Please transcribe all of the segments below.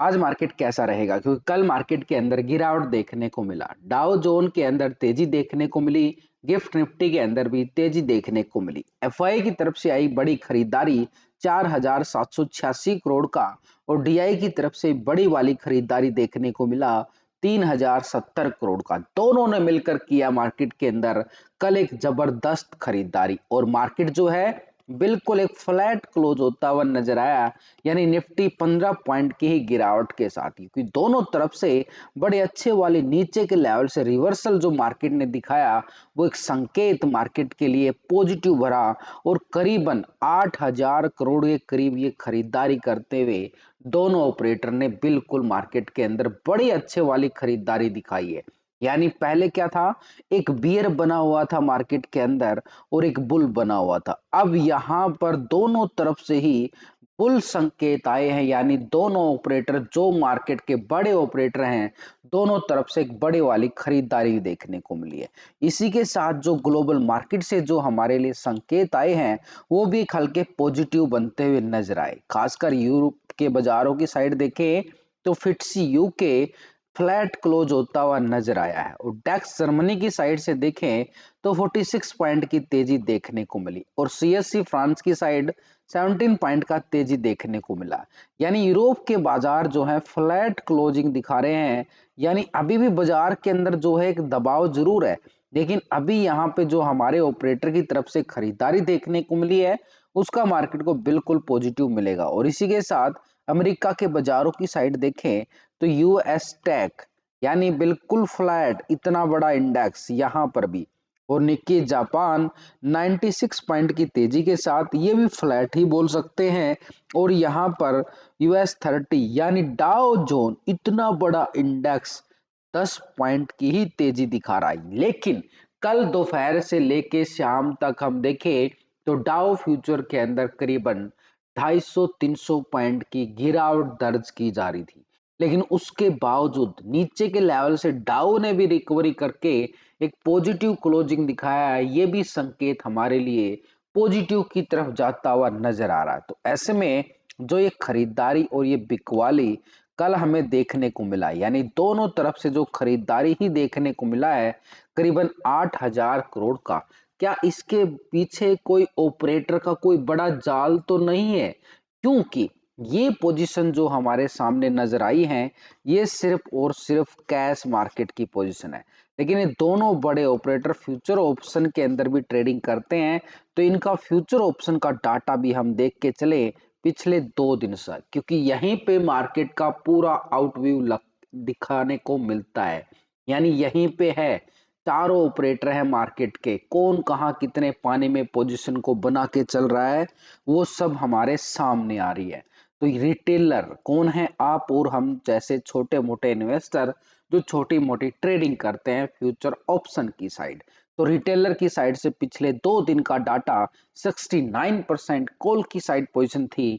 आज मार्केट कैसा रहेगा, क्योंकि कल मार्केट के अंदर गिरावट देखने को मिला। डाउ जोन के अंदर तेजी देखने को मिली, गिफ्ट निफ्टी के अंदर भी तेजी देखने को मिली। एफआई की तरफ से आई बड़ी खरीदारी 4,786 करोड़ का, और डीआई की तरफ से बड़ी वाली खरीदारी देखने को मिला 3,070 करोड़ का। दोनों ने मिलकर किया मार्केट के अंदर कल एक जबरदस्त खरीदारी, और मार्केट जो है बिल्कुल एक फ्लैट क्लोज होता हुआ नजर आया। यानी निफ्टी 15 पॉइंट की ही गिरावट के साथ ही, क्योंकि दोनों तरफ से बड़े अच्छे वाले नीचे के लेवल से रिवर्सल जो मार्केट ने दिखाया, वो एक संकेत मार्केट के लिए पॉजिटिव भरा, और करीबन 8,000 करोड़ के करीब ये खरीदारी करते हुए दोनों ऑपरेटर ने बिल्कुल मार्केट के अंदर बड़ी अच्छे वाली खरीदारी दिखाई है। यानी पहले क्या था, एक बियर बना हुआ था मार्केट के अंदर और एक बुल बना हुआ था। अब यहां पर दोनों तरफ से ही बुल संकेत आए हैं, यानी दोनों ऑपरेटर जो मार्केट के बड़े ऑपरेटर हैं, दोनों तरफ से एक बड़े वाली खरीदारी देखने को मिली है। इसी के साथ जो ग्लोबल मार्केट से जो हमारे लिए संकेत आए हैं, वो भी एक हल्के पॉजिटिव बनते हुए नजर आए। खासकर यूरोप के बाजारों की साइड देखें तो फिट्सी यूके फ्लैट क्लोज होता हुआ नजर आया है, और डेक्स जर्मनी की साइड से देखें तो 46 पॉइंट की तेजी देखने को मिली, और सीएससी फ्रांस की साइड 17 पॉइंट का तेजी देखने को मिला। यानी यूरोप के बाजार जो है फ्लैट क्लोजिंग दिखा रहे हैं। यानी अभी भी बाजार के अंदर जो है एक दबाव जरूर है, लेकिन अभी यहाँ पे जो हमारे ऑपरेटर की तरफ से खरीदारी देखने को मिली है, उसका मार्केट को बिल्कुल पॉजिटिव मिलेगा। और इसी के साथ अमेरिका के बाजारों की साइड देखें तो यूएस टेक यानी बिल्कुल फ्लैट, इतना बड़ा इंडेक्स यहाँ पर भी, और निक्की जापान 96 पॉइंट की तेजी के साथ ये भी फ्लैट ही बोल सकते हैं। और यहाँ पर यूएस 30 यानी डाउ जोन इतना बड़ा इंडेक्स 10 पॉइंट की ही तेजी दिखा रहा है। लेकिन कल दोपहर से लेके शाम तक हम देखें तो डाउ फ्यूचर के अंदर करीबन 250-300 पॉइंट की गिरावट दर्ज की जा रही थी। लेकिन उसके बावजूद नीचे के लेवल से डाउ ने भी रिकवरी करके एक पॉजिटिव क्लोजिंग दिखाया है। ये भी संकेत हमारे लिए पॉजिटिव की तरफ जाता हुआ नजर आ रहा है। तो ऐसे में जो ये खरीदारी और ये बिकवाली कल हमें देखने को मिला, यानी दोनों तरफ से जो खरीदारी ही देखने को मिला है करीबन 8,000 करोड़ का, क्या इसके पीछे कोई ऑपरेटर का कोई बड़ा जाल तो नहीं है? क्योंकि ये पोजीशन जो हमारे सामने नजर आई है, ये सिर्फ और सिर्फ कैश मार्केट की पोजीशन है। लेकिन ये दोनों बड़े ऑपरेटर फ्यूचर ऑप्शन के अंदर भी ट्रेडिंग करते हैं, तो इनका फ्यूचर ऑप्शन का डाटा भी हम देख के चले पिछले 2 दिन से, क्योंकि यहीं पे मार्केट का पूरा आउटव्यू दिखाने को मिलता है। यानी यहीं पे है, चारों ऑपरेटर है मार्केट के, कौन कहाँ कितने पानी में पोजीशन को बना के चल रहा है, वो सब हमारे सामने आ रही है। तो रिटेलर कौन है? आप और हम जैसे छोटे मोटे इन्वेस्टर जो छोटी मोटी ट्रेडिंग करते हैं फ्यूचर ऑप्शन की साइड। तो रिटेलर की साइड से पिछले 2 दिन का डाटा 69% कॉल की साइड पोजीशन थी,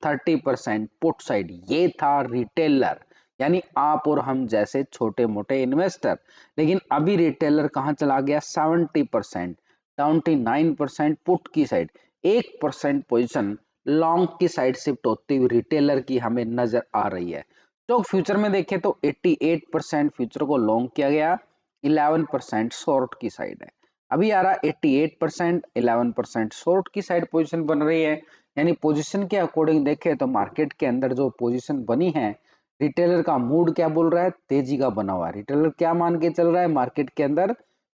30% पुट साइड, ये था रिटेलर, यानी आप और हम जैसे छोटे मोटे इन्वेस्टर। लेकिन अभी रिटेलर कहाँ चला गया? 70%, 29% पुट की साइड, 1% पोजीशन लॉन्ग की साइड शिफ्ट होती हुई रिटेलर की हमें नजर आ रही है। तो फ्यूचर में देखें तो 88% फ्यूचर को लॉन्ग किया गया, 11% शॉर्ट की साइड है। अभी आ रहा 88%, 11% शॉर्ट की साइड पोजीशन बन रही है। यानी पोजीशन के अकॉर्डिंग देखें तो मार्केट के अंदर जो पोजीशन बनी है, रिटेलर का मूड क्या बोल रहा है? तेजी का बना हुआ है। रिटेलर क्या मान के चल रहा है? मार्केट के अंदर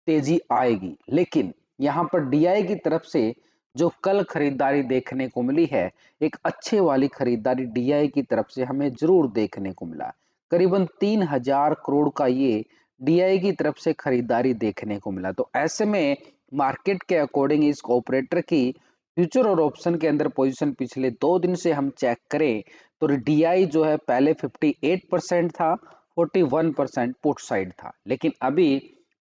तेजी आएगी। लेकिन यहाँ पर डीआई की तरफ से जो कल खरीदारी देखने को मिली है, एक अच्छे वाली खरीदारी डीआई की तरफ से हमें जरूर देखने को मिला। करीबन 3,000 करोड़ का ये डीआई की तरफ से खरीदारी देखने को मिला। तो ऐसे में मार्केट के अकॉर्डिंग इस ऑपरेटर की फ्यूचर और ऑप्शन के अंदर पोजीशन पिछले 2 दिन से हम चेक करें तो डीआई जो है पहले 58% था, 41% पुट साइड था, लेकिन अभी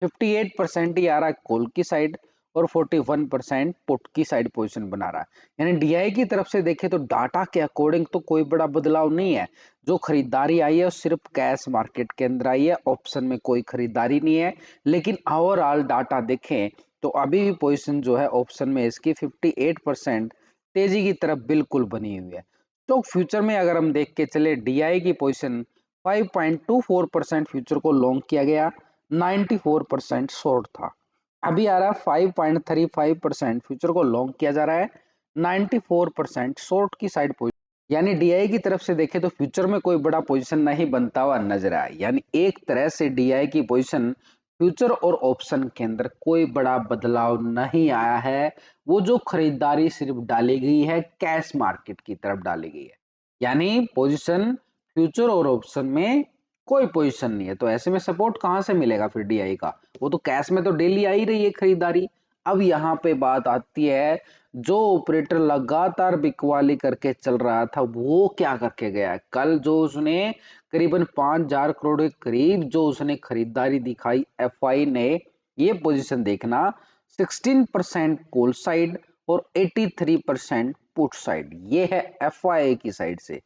58% ही आ रहा है कॉल की साइड, और 41% पुट की साइड पोजीशन बना रहा है। यानी डीआई की तरफ से देखें तो डाटा के अकॉर्डिंग तो कोई बड़ा बदलाव नहीं है। जो खरीदारी आई है वो सिर्फ कैश मार्केट के अंदर आई है, ऑप्शन में कोई खरीदारी नहीं है। लेकिन ओवरऑल डाटा देखें तो अभी भी पोजीशन जो है ऑप्शन में इसकी 58% तेजी की तरफ बिल्कुल बनी हुई है। स्टॉक फ्यूचर में अगर हम देख के चले डीआई की पोजीशन 5.24% फ्यूचर को लॉन्ग किया गया, 94% शॉर्ट था। अभी आ रहा है 5.35% फ्यूचर को लॉन्ग किया जा रहा है, 94% शॉर्ट की साइड पोजीशन। यानी डीआई की तरफ से देखें तो फ्यूचर में कोई बड़ा पोजीशन नहीं बनता हुआ नजर आया। यानी एक तरह से डीआई की पोजीशन फ्यूचर और ऑप्शन के अंदर कोई बड़ा बदलाव नहीं आया है। वो जो खरीदारी सिर्फ डाली गई है कैश मार्केट की तरफ डाली गई है, यानी पोजीशन फ्यूचर और ऑप्शन में कोई पोजीशन नहीं है। तो ऐसे में सपोर्ट कहां से मिलेगा फिर डीआई का? वो तो कैश में तो डेली आ ही रही है खरीदारी। अब यहाँ पे बात आती है, जो ऑपरेटर लगातार बिकवाली करके चल रहा था वो क्या करके गया? कल जो उसने करीबन 5,000 करोड़ के करीब जो उसने खरीदारी दिखाई एफआई ने, ये पोजीशन देखना 16% कॉल साइड और 83% पुट साइड, ये है एफआई की साइड से।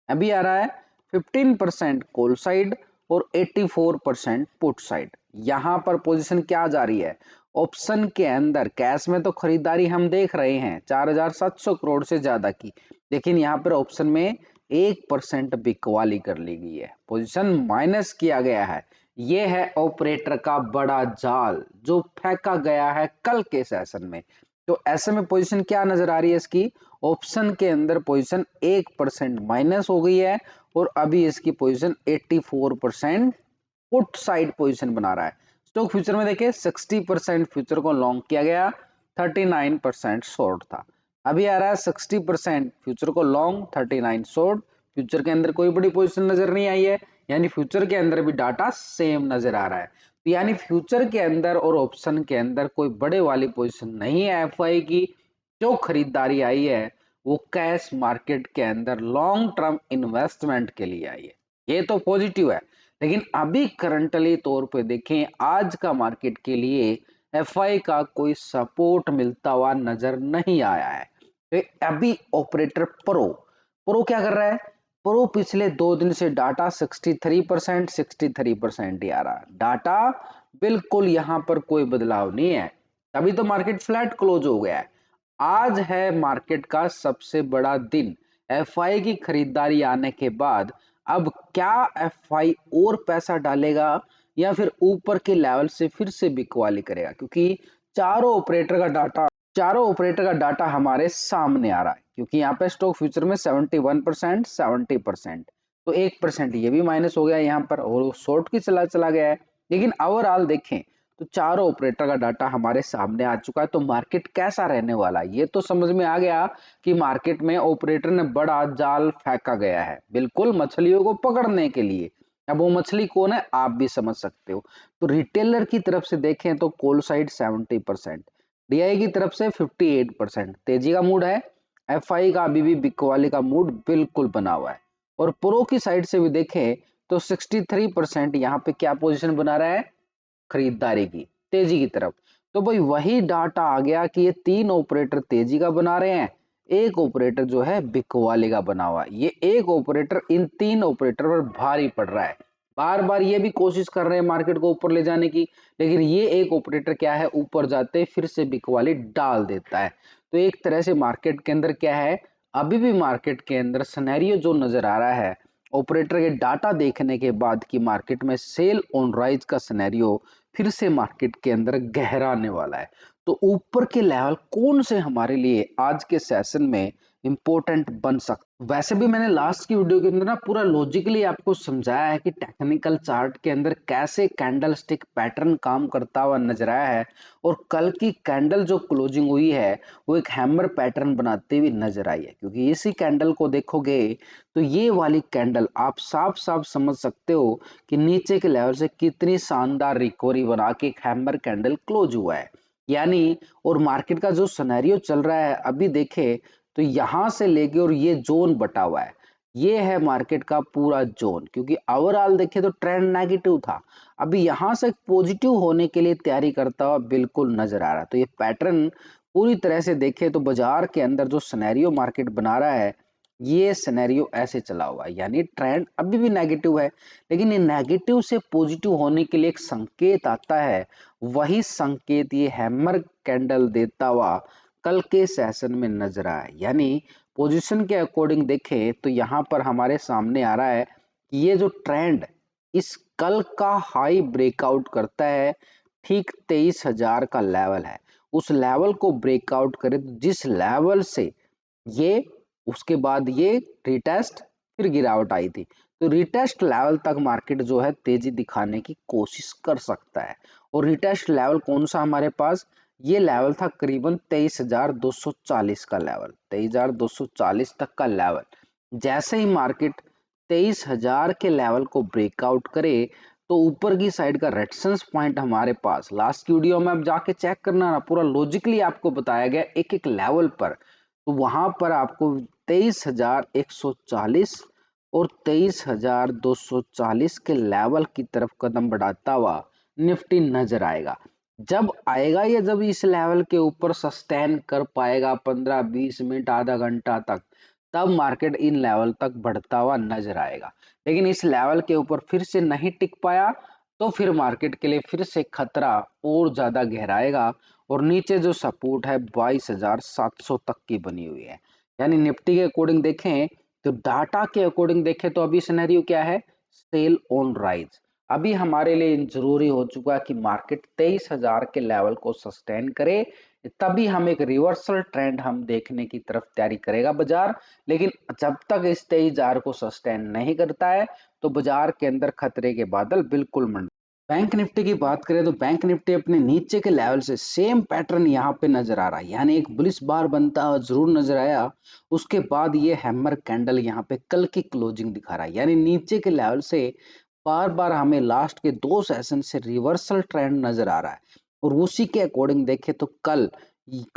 अभी आ रहा है 15% कॉल साइड और 84% पुट साइड। यहां पर पोजीशन क्या जा रही है? ऑप्शन के अंदर कैश में तो खरीदारी हम देख रहे हैं 4,700 करोड़ से ज्यादा की, लेकिन यहाँ पर ऑप्शन में 1% बिकवाली कर ली गई है, पोजीशन माइनस किया गया है। यह है ऑपरेटर का बड़ा जाल जो फेंका गया है कल के सेशन में। तो ऐसे में पोजीशन क्या नजर आ रही है इसकी? ऑप्शन के अंदर पोजीशन 1% माइनस हो गई है और अभी इसकी पोजीशन 84% पुट साइड पोजीशन बना रहा है। स्टॉक फ्यूचर में देखिए 60% फ्यूचर को लॉन्ग किया गया, 39% शॉर्ट था। अभी आ रहा है 60% फ्यूचर को लॉन्ग, 39 शॉर्ट। फ्यूचर के अंदर कोई बड़ी पोजीशन नजर नहीं आई है, यानी फ्यूचर के अंदर भी डाटा सेम नजर आ रहा है। तो यानी फ्यूचर के अंदर और ऑप्शन के अंदर कोई बड़े वाली पोजीशन नहीं है एफआई की। जो खरीदारी आई है वो कैश मार्केट के अंदर लॉन्ग टर्म इन्वेस्टमेंट के लिए आई है, ये तो पॉजिटिव है। लेकिन अभी करंटली तौर पे देखें आज का मार्केट के लिए एफआई का कोई सपोर्ट मिलता हुआ नजर नहीं आया है। तो अभी ऑपरेटर प्रो क्या कर रहा है? प्रो पिछले 2 दिन से डाटा 63% ही आ रहा है। डाटा बिल्कुल यहां पर कोई बदलाव नहीं है, तभी तो मार्केट फ्लैट क्लोज हो गया है। आज है मार्केट का सबसे बड़ा दिन। एफआई की खरीदारी आने के बाद अब क्या एफआई और पैसा डालेगा या फिर ऊपर के लेवल से फिर से बिकवाली करेगा? क्योंकि चारों ऑपरेटर का डाटा हमारे सामने आ रहा है। क्योंकि यहाँ पे स्टॉक फ्यूचर में 71%, 70%, तो 1% ये भी माइनस हो गया यहाँ पर और शॉर्ट की चला गया है। लेकिन ओवरऑल देखें तो चारों ऑपरेटर का डाटा हमारे सामने आ चुका है। तो मार्केट कैसा रहने वाला है ये तो समझ में आ गया कि मार्केट में ऑपरेटर ने बड़ा जाल फेंका गया है, बिल्कुल मछलियों को पकड़ने के लिए। अब वो मछली कौन है आप भी समझ सकते हो। तो रिटेलर की तरफ से देखें तो कॉल साइड 70%, डीआई की तरफ से 58% तेजी का मूड है। एफआई का अभी भी बिकवाली का मूड बिल्कुल बना हुआ है। और प्रो की साइड से भी देखें तो 63% यहाँ पे क्या पोजीशन बना रहा है? खरीदारी की, तेजी की तरफ। तो भाई वही डाटा आ गया कि ये 3 ऑपरेटर तेजी का बना रहे हैं, एक ऑपरेटर जो है बिकवाली का बना हुआ है। ये एक ऑपरेटर इन 3 ऑपरेटर पर भारी पड़ रहा है। बार बार ये भी कोशिश कर रहे हैं मार्केट को ऊपर ले जाने की, लेकिन ये एक ऑपरेटर क्या है ऊपर जाते फिर से बिकवाली डाल देता है। तो एक तरह से मार्केट के अंदर क्या है, अभी भी मार्केट के अंदर सिनेरियो जो नजर आ रहा है ऑपरेटर के डाटा देखने के बाद कि मार्केट में सेल ऑन राइज का सिनेरियो फिर से मार्केट के अंदर गहराने वाला है। तो ऊपर के लेवल कौन से हमारे लिए आज के सेशन में इंपॉर्टेंट बन सकते? वैसे भी मैंने लास्ट की वीडियो के अंदर ना पूरा लॉजिकली आपको समझाया है कि टेक्निकल चार्ट के अंदर कैसे कैंडल स्टिक पैटर्न काम करता हुआ नजर आया है। और कल की कैंडल जो क्लोजिंग हुई है वो एक हैमर पैटर्न बनाते हुए नजर आई है। क्योंकि इसी कैंडल को देखोगे तो ये वाली कैंडल आप साफ साफ समझ सकते हो कि नीचे के लेवल से कितनी शानदार रिकवरी बना के एक हैमर कैंडल क्लोज हुआ है। यानी और मार्केट का जो सिनेरियो चल रहा है अभी देखे तो यहां से लेके और ये जोन बटा हुआ है, ये है मार्केट का पूरा जोन। क्योंकि ओवरऑल देखे तो ट्रेंड नेगेटिव था, अभी यहां से पॉजिटिव होने के लिए तैयारी करता हुआ बिल्कुल नजर आ रहा है। तो ये पैटर्न पूरी तरह से देखे तो बाजार के अंदर जो सिनेरियो मार्केट बना रहा है ये सिनेरियो ऐसे चला हुआ है, यानी ट्रेंड अभी भी नेगेटिव है। लेकिन ये नेगेटिव से पॉजिटिव होने के लिए एक संकेत आता है, वही संकेत ये हैमर कैंडल देता हुआ कल के सेशन में नजर आया। यानी पोजीशन के अकॉर्डिंग देखें तो यहाँ पर हमारे सामने आ रहा है कि ये जो ट्रेंड इस कल का हाई ब्रेकआउट करता है, ठीक 23,000 का लेवल है, उस लेवल को ब्रेकआउट करे तो जिस लेवल से ये उसके बाद ये रिटेस्ट फिर गिरावट आई थी, तो रिटेस्ट लेवल तक मार्केट जो है तेजी दिखाने की कोशिश कर सकता है। और रिटेस्ट लेवल कौन सा हमारे पास, ये लेवल था करीबन 23,240 का लेवल, 23,240 तक का लेवल। जैसे ही मार्केट 23,000 के लेवल को ब्रेकआउट करे तो ऊपर की साइड का रेजिस्टेंस पॉइंट हमारे पास, लास्ट वीडियो में आप जाके चेक करना ना, पूरा लॉजिकली आपको बताया गया एक एक लेवल पर, तो वहां पर आपको 23,140 और 23,240 के लेवल की तरफ कदम बढ़ाता हुआ निफ्टी नजर आएगा। जब आएगा ये, जब इस लेवल के ऊपर सस्टेन कर पाएगा 15-20 मिनट आधा घंटा तक, तब मार्केट इन लेवल तक बढ़ता हुआ नजर आएगा। लेकिन इस लेवल के ऊपर फिर से नहीं टिक पाया तो फिर मार्केट के लिए फिर से खतरा और ज्यादा गहराएगा और नीचे जो सपोर्ट है 22,700 तक की बनी हुई है। यानी निफ्टी के अकॉर्डिंग देखें तो डाटा के अकॉर्डिंग देखें तो अभी सिनेरियो क्या है, सेल ऑन राइज। अभी हमारे लिए जरूरी हो चुका है कि मार्केट 23,000 के लेवल को सस्टेन करे, तभी हम एक रिवर्सल ट्रेंड हम देखने की तरफ तैयारी करेगा बाजार। लेकिन जब तक इस 23,000 को सस्टेन नहीं करता है तो बाजार के अंदर खतरे के बादल बिल्कुल मंड। बैंक निफ्टी की बात करें तो बैंक निफ्टी अपने नीचे के लेवल से सेम पैटर्न यहाँ पे नजर आ रहा है, यानी एक बुलिश बार बनता हुआ जरूर नजर आया। उसके बाद ये हैमर कैंडल यहाँ पे कल की क्लोजिंग दिखा रहा है, यानी नीचे के लेवल से बार बार हमें लास्ट के 2 सेशन से रिवर्सल ट्रेंड नजर आ रहा है। और उसी के अकॉर्डिंग देखें तो कल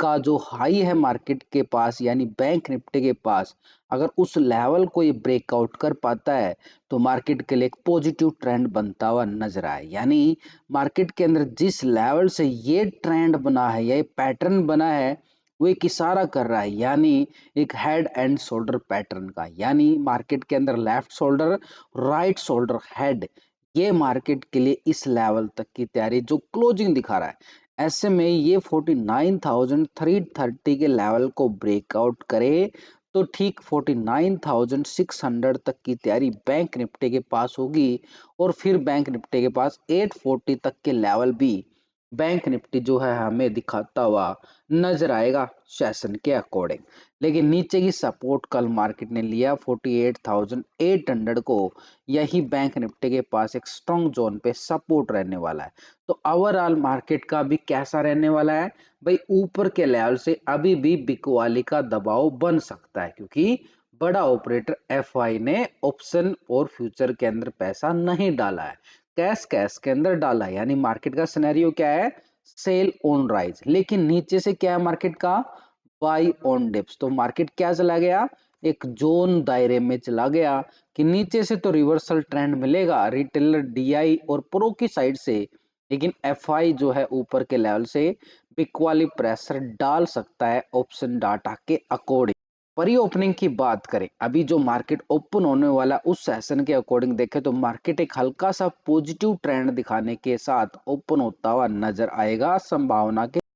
का जो हाई है मार्केट के पास यानी बैंक निफ्टी के पास, अगर उस लेवल को ये ब्रेकआउट कर पाता है तो मार्केट के लिए एक पॉजिटिव ट्रेंड बनता हुआ नजर आए। यानी मार्केट के अंदर जिस लेवल से ये ट्रेंड बना है, ये पैटर्न बना है, वो एक इशारा कर रहा है, यानी एक हेड एंड शोल्डर पैटर्न का, यानी मार्केट के अंदर left shoulder right shoulder head, ये मार्केट के लिए इस लेवल तक की तैयारी जो क्लोजिंग दिखा रहा है। ऐसे में ये 49,330 के लेवल को ब्रेकआउट करे तो ठीक 49,600 तक की तैयारी बैंक निफ्टी के पास होगी और फिर बैंक निफ्टी के पास 840 तक के लेवल भी बैंक निफ्टी जो है हमें दिखाता हुआ नजर आएगा सेशन के अकॉर्डिंग। लेकिन नीचे की सपोर्ट कल मार्केट ने लिया 48,800 को, यही बैंक निफ्टी के पास एक स्ट्रॉन्ग जोन पे सपोर्ट रहने वाला है। तो ओवरऑल मार्केट का भी कैसा रहने वाला है भाई, ऊपर के लेवल से अभी भी बिकवाली का दबाव बन सकता है, क्योंकि बड़ा ऑपरेटर एफआई ने ऑप्शन और फ्यूचर के अंदर पैसा नहीं डाला है, कैश कैश के अंदर डाला है। यानी मार्केट का सिनेरियो क्या है, सेल ऑन राइज। लेकिन नीचे से क्या है मार्केट का, बाई ऑन डिप्स। तो मार्केट क्या चला गया, एक जोन दायरे में चला गया कि नीचे से तो रिवर्सल ट्रेंड मिलेगा रिटेलर डीआई और प्रो की साइड से, लेकिन एफआई जो है ऊपर के लेवल से बिकवाली प्रेशर डाल सकता है ऑप्शन डाटा के अकॉर्डिंग। परी ओपनिंग की बात करें, अभी जो मार्केट ओपन होने वाला उस सेशन के अकॉर्डिंग देखें तो मार्केट एक हल्का सा पॉजिटिव ट्रेंड दिखाने के साथ ओपन होता हुआ नजर आएगा संभावना के